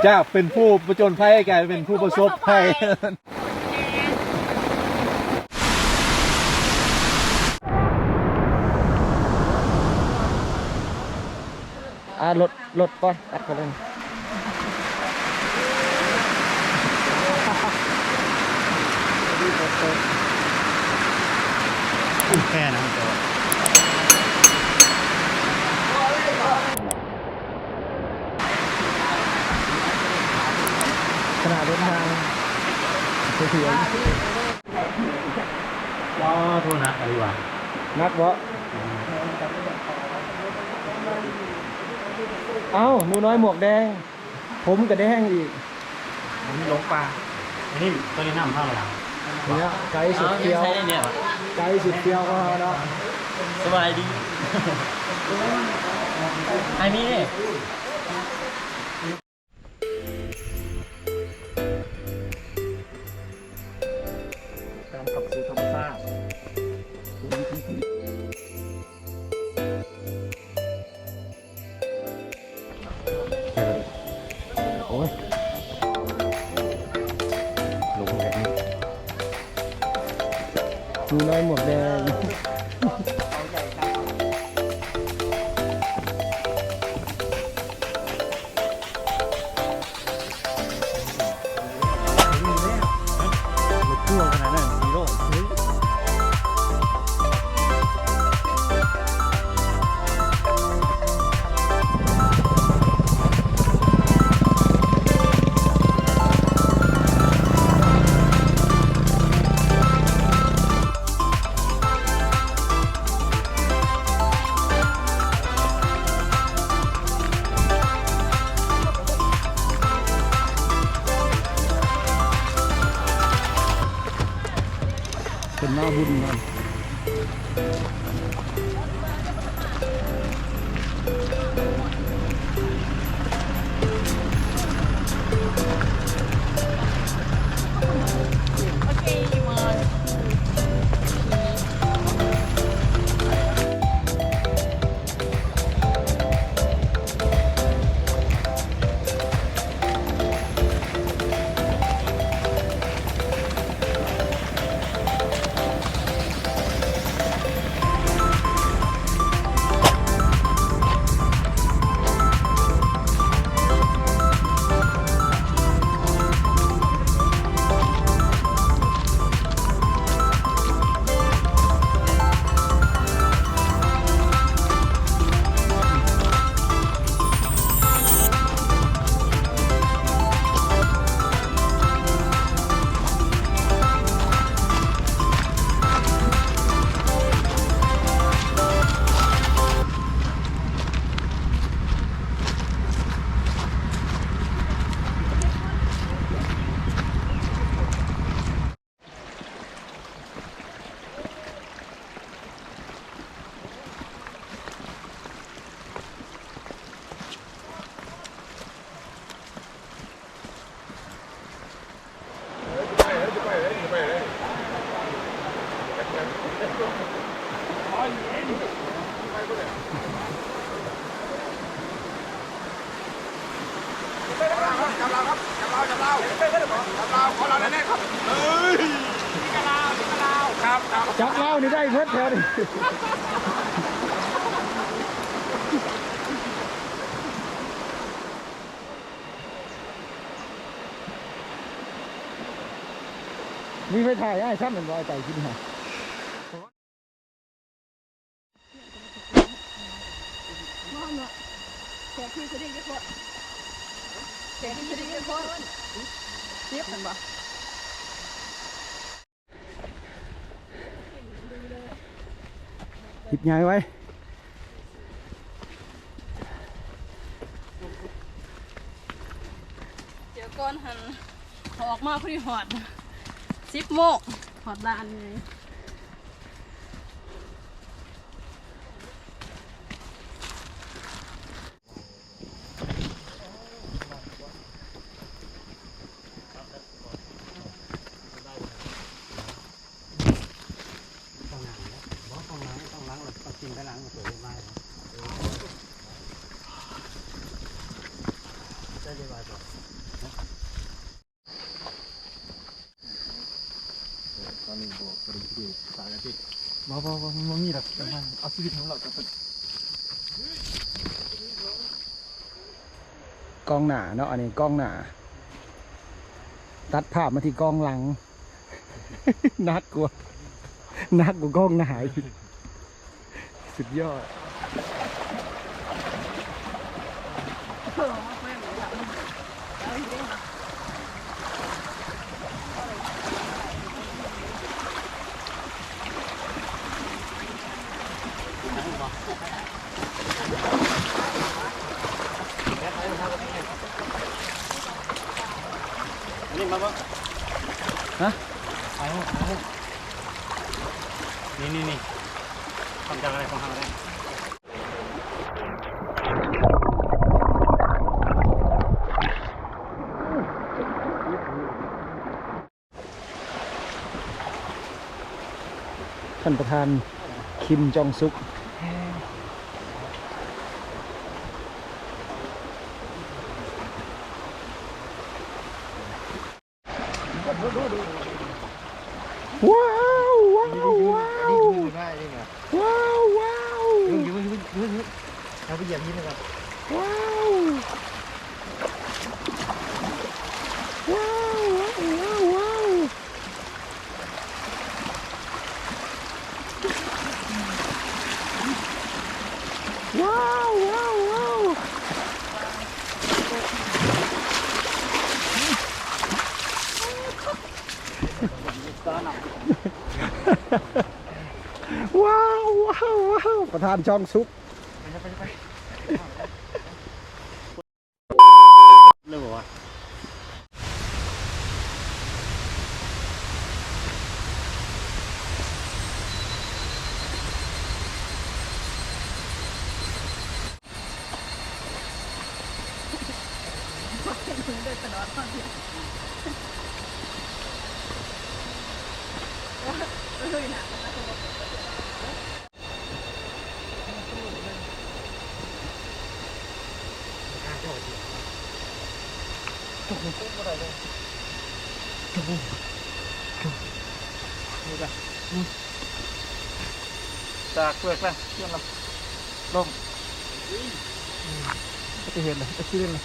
จากเป็นผู้ประจนภัยกลายเป็นผู้ประสบภัยรถก่อนตัดกันเลยแค่นะขณะเดินทางเสียงว้าวโทษนะอะไรวะนักวะเอ้าหนูน้อยหมวกแดงผมก็แดงอีกอันนี้ลงปลาอันนี้ตัวนี้น้ำเท่าไหร่เนี่ยไก่สุดเกียวไก่สุดเกียวก็เนาะสบายดีไอ้นี่การขับสู่ธรรมชาติโอ้ยลงแบบนี้ดูน้อยหมวกแดงทั่วขนาดนั้นฮีโร่เป็นหน้าบุญมันจับเล่านี่ได้เพิ่มแถวนี่มีไปถ่ายไอ้ซ้ำหนึ่งร้อยใจขึ้นมาแขกที่จะได้พอแขกที่จะได้พอเสียบกันบ่หยิบใหญ่ไว้เดี๋ยวก่อนหันออกมาพอดีหอด10 โมงหอดลานไงกินไปล้างมาสวยมากได้ดีกว่าจ้ะ บ่มันมีหรอกจังหวะเอาชีวิตของเราจะเป็นกล้องหน้าเนาะอันนี้กล้องหน้าตัดภาพมาที่กล้องหลัง นักกว่ากล้องหน้าอีกสุดยอดอันนี้มาบ่ ฮะ เอานี่ทำจากอะไรของเขาได้ ท่านประธานคิมจองซุกว้าวว้าวว้าวว้าวว้าวเราไปเหยียบนี้เลยครับว้าวว้าวว้าวว้าวว้าวว้าวว้าวว้าวว้าวว้าวประธานช่องซุก เลยบอกว่า จากเปลือกแล้วเชื่อมลง จะเห็นเลยจะคิดเลย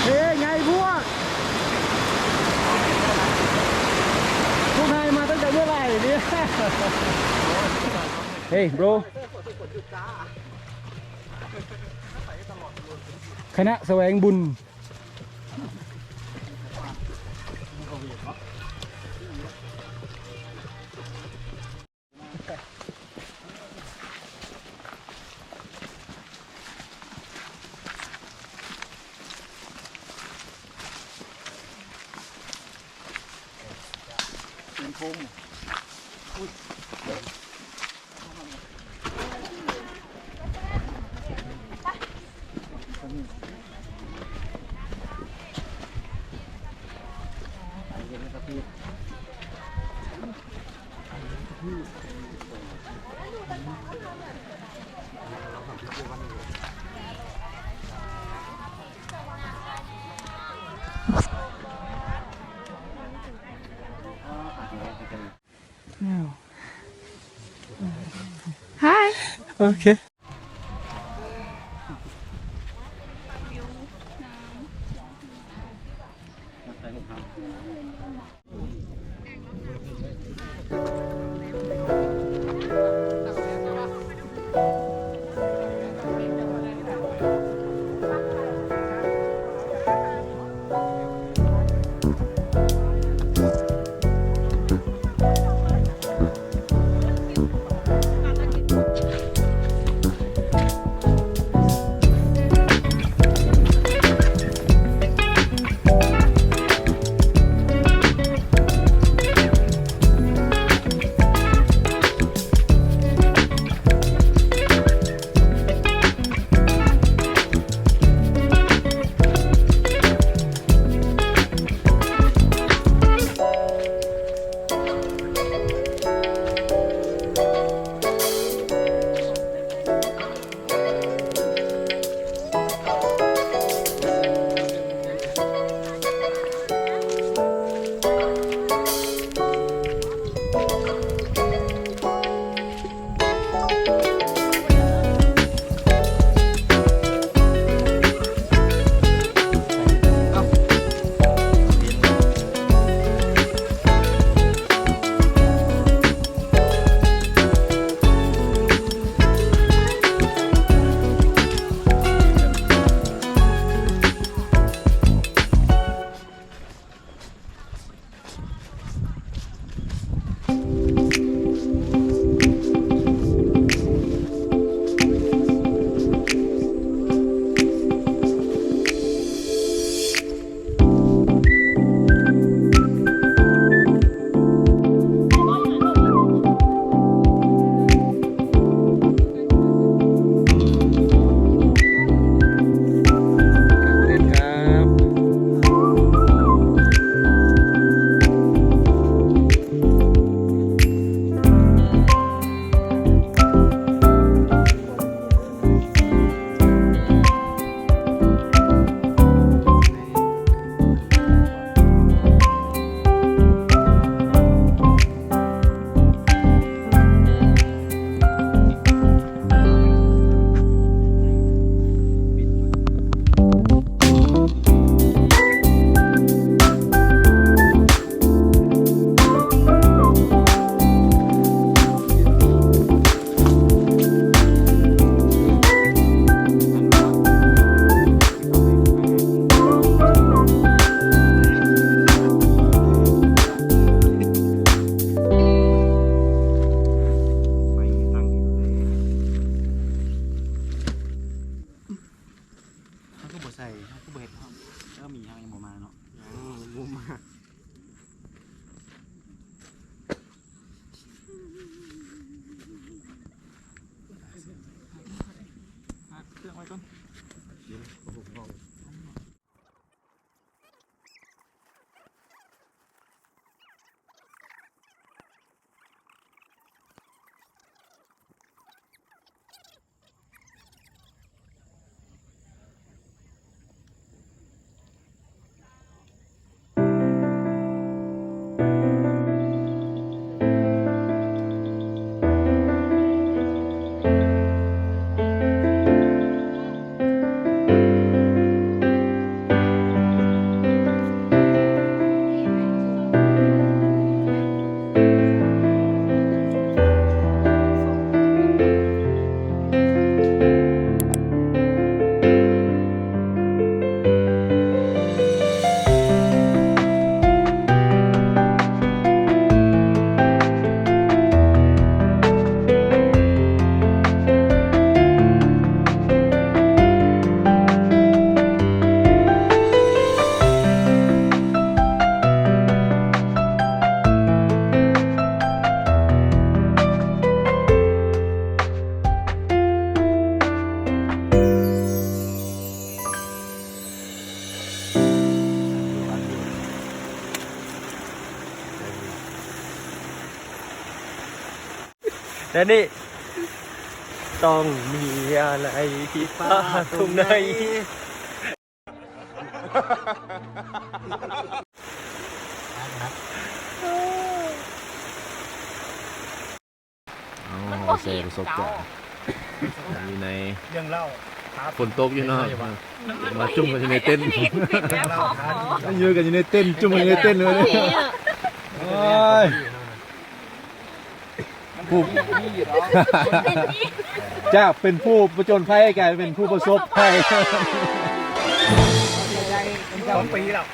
เฮ้ยไงพวกนายมาตั้งแต่เมื่อไหร่เนี่ยเฮ้ย bro คณะแสวงบุญโอเค ใส่เขาก็เบ็ดครับแล้วก็มียังหมูมาเนาะหมูมาเครื่องไว้ก่อนและนี่ต้องมีอะไรที่ฟ้าตรงไหนอ๋อเซประสบการณ์มีใน เรื่องเล่า ฝนตกอยู่เนาะมาจุ่มกันอยู่ในเต้นท์ แล้วขอ ยืนกันอยู่ในเต้นท์จุ่มกันอยู่ในเต้นท์เลยโอ้ยผู้จากเป็นผู้ประจนภัยกลายเป็นผู้ประสบภัย 2 ปีแล้ว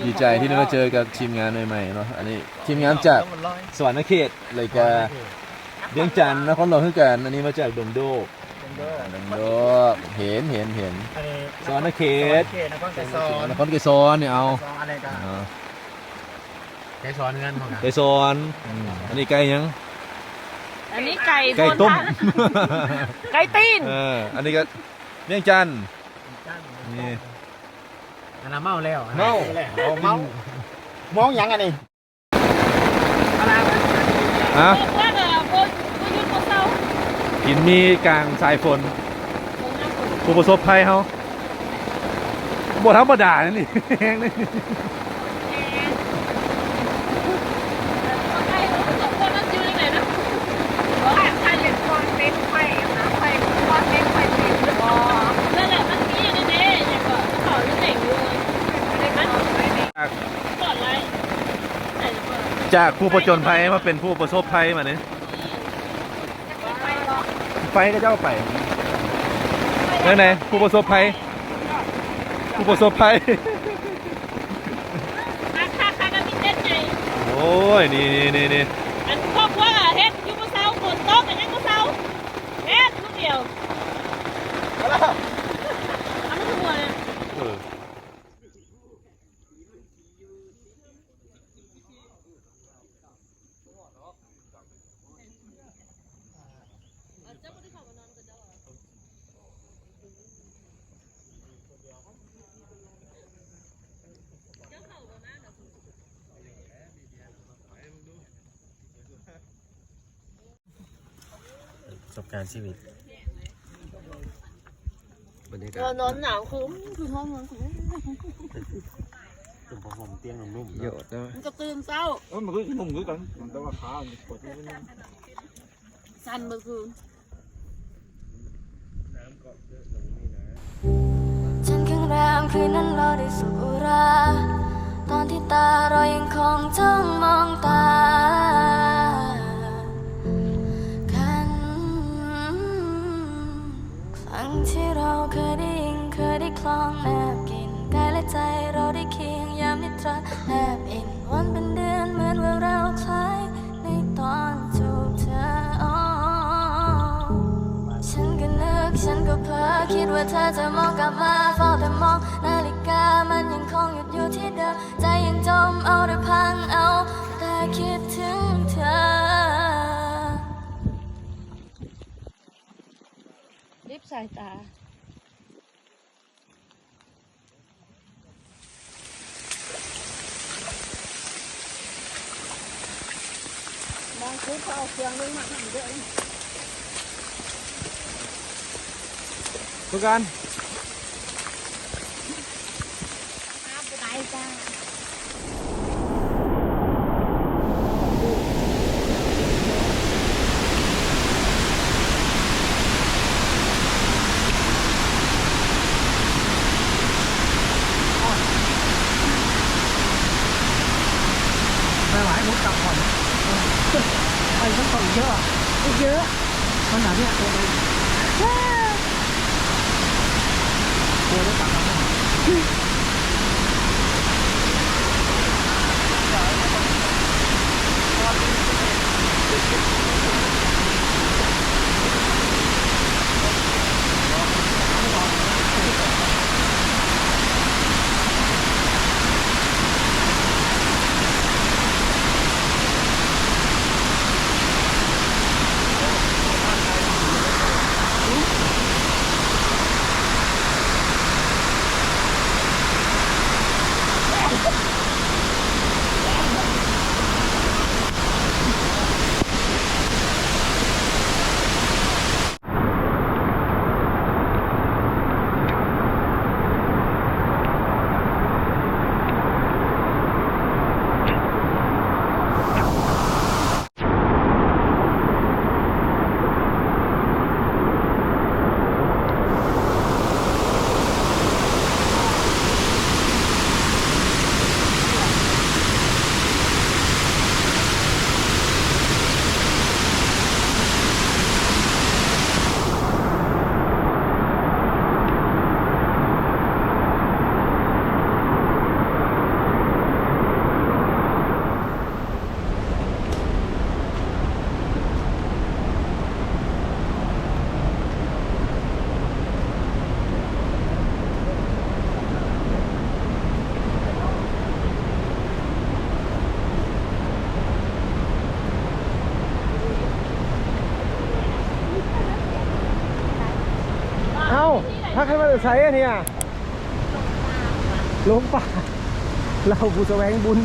ดีใจที่ได้มาเจอกับทีมงานใหม่ๆเนาะอันนี้ทีมงานจากสวรรณเขตเลยกาเวียงจันทร์นครหลวงคือกันอันนี้มาจากดงโดดงโดเห็นสวรรณเขตนครเกษรเนี่ยเอา อะไรกันไก่ซอนเงินของกัน เกษรอันนี้ไก่ยัง อันนี้ไก่ ไก่ต้ม ไก่ตีน อันนี้ก็เวียงจันทร์นี่ อันนั้นเมาแล้ว เมา เมายังอันนี้ ฮะ ว่าแต่โบยุทธ์โบเศร้า หินมีกลางสายฝนผู้ประสบภัยเขาบ่ธรรมดานี่แห้งนี่ ไก่คนนั้นอยู่ที่ไหนนะไก่เหล็กคอนเต็นไฟนะไฟคอนเต็นไฟเต็นอ๋อนั่นแหละมันมีอยู่ในนี้อย่างก็เขาอยู่ไหนเลยในมันก่อนไร จากผู้ประจนภัยมาเป็นผู้ประสบภัยมาเนี่ยไฟก็เจ้าไปไหนผู้ประสบภัยผู้ประสบภัย ค่าก็มีเต้นไง โอ้ย นี่ อันครอบครัวเฮ็ดอยู่บนเสาฝนตกกันยังบนเสาเฮ็ดลูกเดียวเอาไม่ถูกเลย เออประสบการณ์ชีวิตบรรยากาศ นอนหนาวคือห้องนอนคือ ตุ่มผ้าห่มเตียงนุ่มๆ เยอะใช่ไหม มันก็ตื่นเศร้า มันคือนุ่มคือกันมันแต่ว่าขาปวดที่นี่ สั่นเมื่อคืน ฉันครึ่งแรมคืนนั้นเราได้สูบอุราตอนที่ตาเรายังคงจ้องมองตากันครั้งที่เราเคยได้ยินเคยได้คลองแนบกินกายและใจเราได้เคียงยามนิทราแนบอินวันเป็นเดือนเหมือนว่าเราคล้ายในตอนจูบเธอฉันก็นึกฉันก็เพ้อคิดว่าเธอจะมองกลับมาเฝ้าแต่มองนาฬิกามันยังคงหยุดอยู่ที่เดิมใจยังจมเอาหรือพังเอาแต่คิดถึงเธอ รีบสายตาบางคืนเขาเอาเครื่องนึงมาทำเยอะเลย ทุกการ ไปจ้า ไม่ไหวมุกกลับก่อนไปทั้งสองเยอะเยอะขนาดเนี้ยตัวไปตัวได้ตัดแล้วถ้าใครมาใช้อันนี้ลงป่าเราผู้แสวงบุญ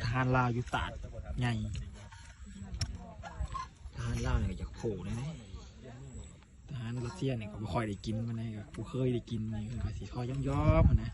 ทหารลาวอยู่ตาดใหญ่ทหารลาวเนี่ยอยากโผล่เลยนะทหารรัสเซียเนี่ยก็ไม่ค่อยได้กินมันเลยก็กูเคยได้กินนี่ก็สีทอย่อมๆนะ